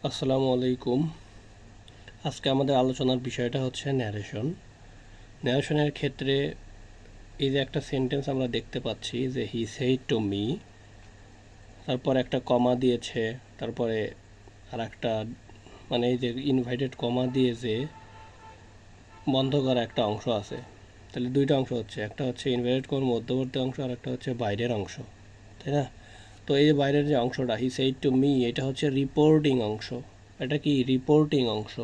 আসসালামু আলাইকুম। আজকে আমাদের আলোচনার বিষয়টা হচ্ছে ন্যারেশন। ন্যারেশনের ক্ষেত্রে এই যে একটা সেন্টেন্স আমরা দেখতে পাচ্ছি যে হি সেড টু মি, তারপর একটা কমা দিয়েছে, তারপরে আর একটা মানে এই যে ইনভাইটেড কমা দিয়ে যে বন্ধ করা একটা অংশ আছে, তাহলে দুইটা অংশ হচ্ছে, একটা হচ্ছে ইনভাইটেড কমার মধ্যবর্তী অংশ আর একটা হচ্ছে বাইরের অংশ, তাই না? তো এই যে বাইরের যে অংশটা হি সেড টু মি, এটা হচ্ছে রিপোর্টিং অংশ। এটা কি রিপোর্টিং অংশ?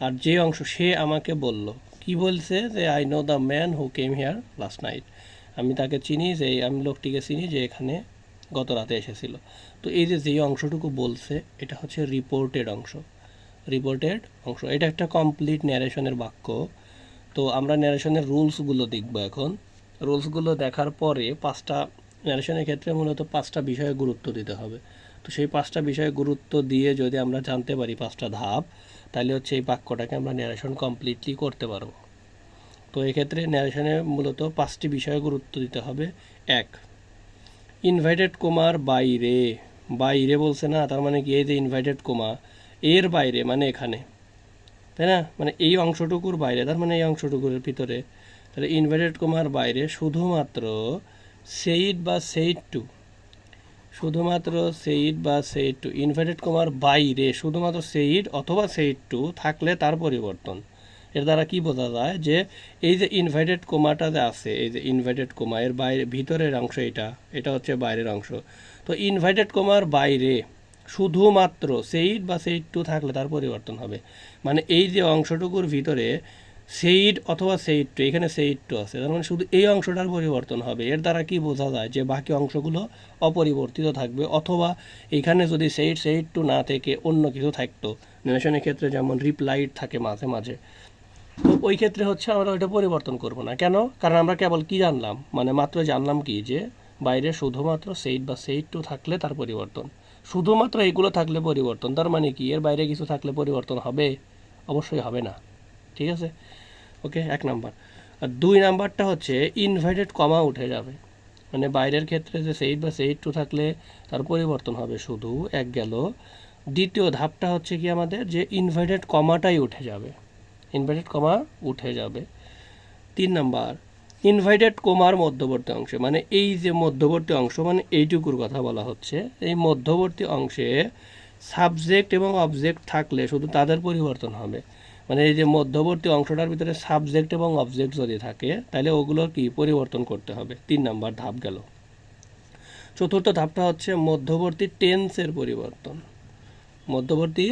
আর যে অংশ সে আমাকে বলল, কি বলছে যে I know the man who came here last night, আমি তাকে চিনি, যে আমি লোকটিকে চিনি যে এখানে গত রাতে এসেছিল। তো এই যে যেই অংশটুকু বলছে এটা হচ্ছে রিপোর্টেড অংশ। রিপোর্টেড অংশ এটা একটা কমপ্লিট ন্যারেশনের বাক্য। তো আমরা ন্যারেশনের রুলসগুলো দেখব এখন। রুলসগুলো দেখার পরে পাঁচটা, ন্যারেশনের ক্ষেত্রে মূলত পাঁচটা বিষয়ে গুরুত্ব দিতে হবে। তো সেই পাঁচটা বিষয়ে গুরুত্ব দিয়ে যদি আমরা জানতে পারি পাঁচটা ধাপ, তাহলে হচ্ছে এই বাক্যটাকে আমরা ন্যারেশন কমপ্লিটলি করতে পারবো। তো এক্ষেত্রে ন্যারেশনে মূলত পাঁচটি বিষয়ে গুরুত্ব দিতে হবে। এক, ইনভাইটেড কোমার বাইরে। বাইরে বলছে না, তার মানে কি এই যে ইনভাইটেড কোমা এর বাইরে মানে এখানে, তাই না? মানে এই অংশটুকুর বাইরে, তার মানে এই অংশটুকুর ভিতরে। তাহলে ইনভার্টেড কমার বাইরে শুধুমাত্র সেইড বা সেইড টু, শুধুমাত্র সেইড বা সেইড টু, ইনভার্টেড কমার বাইরে শুধুমাত্র সেইড অথবা সেইড টু থাকলে তার পরিবর্তন। এর দ্বারা কি বোঝা যায় যে এই যে ইনভার্টেড কোমাটা যে আছে, এই যে ইনভার্টেড কোমা এর বাইরে ভিতরের অংশ, এটা এটা হচ্ছে বাইরের অংশ। তো ইনভার্টেড কোমার বাইরে শুধুমাত্র সেইড বা সেইড টু থাকলে তার পরিবর্তন হবে। মানে এই যে অংশটুকুর ভিতরে সেইড অথবা সেইড টু, এখানে সেইড টু আছে, তার মানে শুধু এই অংশটার পরিবর্তন হবে। এর দ্বারা কি বোঝা যায় যে বাকি অংশগুলো অপরিবর্তিত থাকবে, অথবা এখানে যদি সেইড সেইড টু না থেকে অন্য কিছু থাকতো, নেশনের ক্ষেত্রে যেমন রিপ্লাইড থাকে মাঝে মাঝে, তো ওই ক্ষেত্রে হচ্ছে আমরা ওইটা পরিবর্তন করব না। কেন? কারণ আমরা কেবল কি জানলাম, মানে মাত্র জানলাম কি যে বাইরে শুধুমাত্র সেইড বা সেইড টু থাকলে তার পরিবর্তন, শুধুমাত্র এইগুলো থাকলে পরিবর্তন। তার মানে কি এর বাইরে কিছু থাকলে পরিবর্তন হবে? অবশ্যই হবে না। ঠিক আছে, ওকে, এক নাম্বার। আর দুই নাম্বারটা হচ্ছে ইনভাইটেড কমা উঠে যাবে। মানে বাইরের ক্ষেত্রে যে সেইড বা সেইড টু থাকলে তার পরিবর্তন হবে শুধু, এক গেল। দ্বিতীয় ধাপটা হচ্ছে কি আমাদের, যে ইনভাইটেড কমাটাই উঠে যাবে, ইনভার্টেড কমা উঠে যাবে। তিন নাম্বার, ইনভার্টেড কমার মধ্যবর্তী অংশে, মানে এই যে মধ্যবর্তী অংশ, মানে এইটুকুর কথা বলা হচ্ছে, এই মধ্যবর্তী অংশে সাবজেক্ট এবং অবজেক্ট থাকলে শুধু তাদের পরিবর্তন হবে। মানে এই যে মধ্যবর্তী অংশটার ভিতরে সাবজেক্ট এবং অবজেক্ট যদি থাকে তাহলে ওগুলোর কি পরিবর্তন করতে হবে। তিন নাম্বার ধাপ গেল। চতুর্থ ধাপটা হচ্ছে মধ্যবর্তী টেন্সের পরিবর্তন। মধ্যবর্তী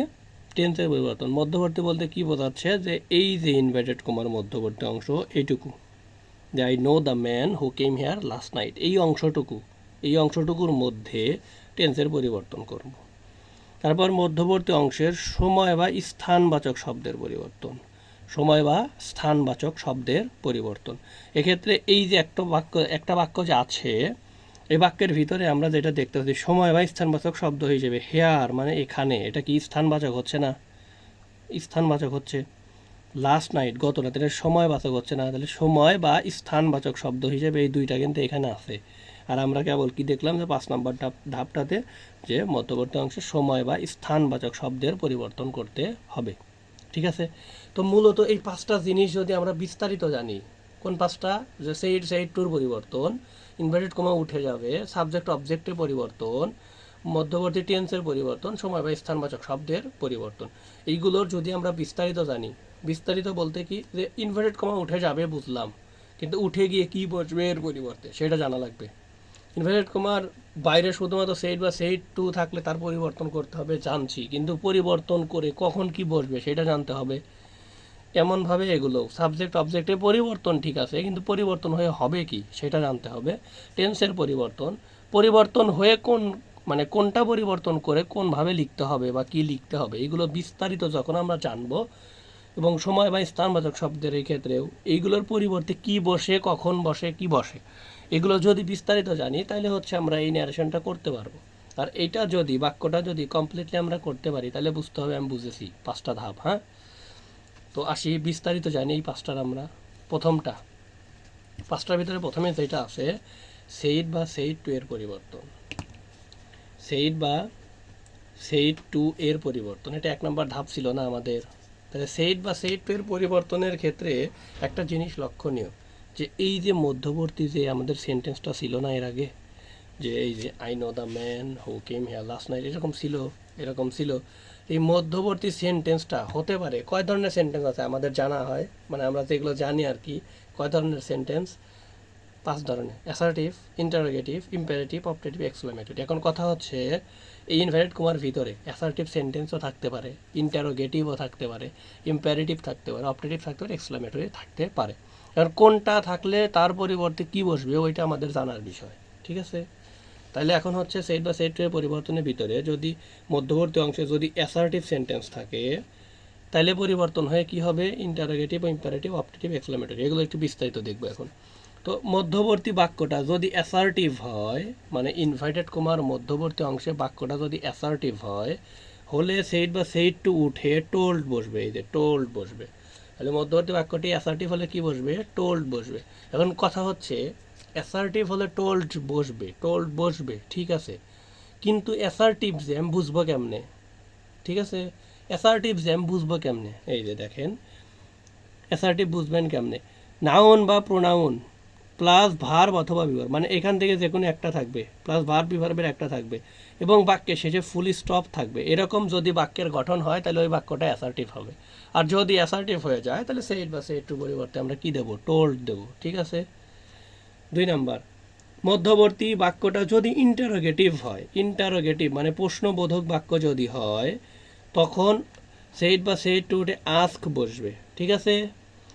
টেন্সের পরিবর্তন, মধ্যবর্তী বলতে কি বোঝাচ্ছে, যে এই যে ইনভার্টেড কমার মধ্যবর্তী অংশ এইটুকু, যে I know the man who came here last night, এই অংশটুকু, এই অংশটুকুর মধ্যে টেন্সের পরিবর্তন করব। তারপর মধ্যবর্তী অংশের সময় বা স্থানবাচক শব্দের পরিবর্তন, সময় বা স্থানবাচক শব্দের পরিবর্তন। এক্ষেত্রে এই যে একটা বাক্য যে আছে, এই বাক্যের ভিতরে আমরা যেটা দেখতে পাচ্ছি সময় বা স্থানবাচক শব্দ হিসেবে হেয়ার, মানে এখানে, এটা কি স্থানবাচক হচ্ছে না? স্থানবাচক হচ্ছে। লাস্ট নাইট, গত রাতে, এটা সময়বাচক হচ্ছে না? তাহলে সময় বা স্থানবাচক শব্দ হিসেবে এই দুইটা কিন্তু এখানে আছে। আর আমরা কেবল কি দেখলাম, যে 5 নম্বর ধাপটাতে যে মধ্যবর্তী অংশে সময় বা স্থানবাচক শব্দের পরিবর্তন করতে হবে। ঠিক আছে, তো মূলত এই পাঁচটা জিনিস যদি আমরা বিস্তারিত জানি, কোন পাঁচটা, যে সেইড সেইড টুর পরিবর্তন, ইনভার্টেড কমা উঠে যাবে, সাবজেক্ট অবজেক্টের পরিবর্তন, মধ্যবর্তী টেন্সের পরিবর্তন, সময় বা স্থানবাচক শব্দের পরিবর্তন, এইগুলোর যদি আমরা বিস্তারিত জানি, বিস্তারিত বলতে কি, যে ইনভার্টেড কমা উঠে যাবে বুঝলাম, কিন্তু উঠে গিয়ে কি বসবে এর পরিবর্তে সেটা জানা লাগবে। ইনভার্টেড কমার বাইরে শুধুমাত্র সেইড বা সেইড টু থাকলে তার পরিবর্তন করতে হবে জানছি, কিন্তু পরিবর্তন করে কখন কি বসবে সেটা জানতে হবে। এমনভাবে এগুলো সাবজেক্ট অবজেক্টের পরিবর্তন ঠিক আছে, কিন্তু পরিবর্তন হয়ে হবে কি সেটা জানতে হবে। টেন্সের পরিবর্তন, পরিবর্তন হয়ে কোন, মানে কোনটা পরিবর্তন করে কোনভাবে লিখতে হবে বা কি লিখতে হবে, এগুলো বিস্তারিত যখন আমরা জানবো, এবং সময় বা স্থানবাচক শব্দের এই ক্ষেত্রেও এইগুলোর পরিবর্তে কি বসে, কখন বসে, কি বসে, এগুলো যদি বিস্তারিত জানি তাহলে হচ্ছে আমরা এই ন্যারেশনটা করতে পারবো। আর এইটা যদি বাক্যটা যদি কমপ্লিটলি আমরা করতে পারি তাহলে বুঝতে হবে আমি বুঝেছি পাঁচটা ধাপ। হ্যাঁ, তো আসি বিস্তারিত জানি এই পাঁচটার আমরা। প্রথমটা, পাঁচটার ভিতরে প্রথমে যেটা আছে, সেইড বা সেইড টু এর পরিবর্তন। সেইড বা সেইড টু এর পরিবর্তন, এটা 1 নম্বর ধাপ ছিল না আমাদের। তাহলে সেইড বা সেইড টু এর পরিবর্তনের ক্ষেত্রে একটা জিনিস লক্ষণীয়, যে এই যে মধ্যবর্তী যে আমাদের সেন্টেন্সটা ছিল না এর আগে, যে এই যে I know the man who came here last night, এরকম ছিল। এই মধ্যবর্তী সেন্টেন্সটা হতে পারে, কয় ধরনের সেন্টেন্স আছে আমাদের জানা হয়, মানে আমরা যেগুলো জানি আর কি, কয় ধরনের সেন্টেন্স? 5 ধরনের: assertive, interrogative, imperative, optative, exclamatory. এখন কথা হচ্ছে এই ইনভার্টেড কমার ভিতরে অ্যাসার্টিভ সেন্টেন্সও থাকতে পারে, ইন্টারোগেটিভও থাকতে পারে, ইম্পারেটিভ থাকতে পারে, অপটেটিভ থাকতে পারে, এক্সক্লেমেটরি থাকতে পারে। কারণ কোনটা থাকলে তার পরিবর্তে কি বসবে ওইটা আমাদের জানার বিষয়, ঠিক আছে? তাহলে এখন হচ্ছে সেট বা সেট টু এর পরিবর্তনের ভিতরে যদি মধ্যবর্তী অংশে যদি অ্যাসার্টিভ সেন্টেন্স থাকে, তাহলে পরিবর্তন হয়ে কি হবে? Interrogative, imperative, optative, exclamatory. এগুলো একটু বিস্তারিত দেখবো এখন। তো মধ্যবর্তী বাক্যটা যদি অ্যাসার্টিভ হয়, মানে ইনভার্টেড কমার মধ্যবর্তী অংশে বাক্যটা যদি অ্যাসার্টিভ হয়, হলে সেইট বা সেইট টু উঠে টোল্ড বসবে, এই যে টোল্ড বসবে। তাহলে মধ্যবর্তী বাক্যটি অ্যাসার্টিভ হলে কি বসবে? টোল্ড বসবে। এখন কথা হচ্ছে অ্যাসার্টিভ হলে টোল্ড বসবে, ঠিক আছে, কিন্তু অ্যাসার্টিভ যে আমি বুঝবো কেমনে? ঠিক আছে, অ্যাসার্টিভ যে আমি বুঝবো কেমনে? এই যে দেখেন, অ্যাসার্টিভ বুঝবেন কেমনে? নাউন বা প্রোনাউন প্লাস ভার্ব অথবা বিভার, মানে এখান থেকে যে কোনো একটা থাকবে, প্লাস ভার্ব বিভার্বের একটা থাকবে, এবং বাক্যের শেষে ফুল স্টপ থাকবে। এরকম যদি বাক্যের গঠন হয় তাহলে ওই বাক্যটা অ্যাসার্টিভ হবে। আর যদি অ্যাসার্টিভ হয়ে যায় তাহলে সেইট বা সেইট টু পরিবর্তে আমরা কি দেবো? টোল্ড দেবো, ঠিক আছে? 2 নাম্বার, মধ্যবর্তী বাক্যটা যদি ইন্টারোগেটিভ হয়, ইন্টারোগেটিভ মানে প্রশ্নবোধক বাক্য যদি হয়, তখন সেইট বা সেইট টু উঠে আস্ক বসবে, ঠিক আছে?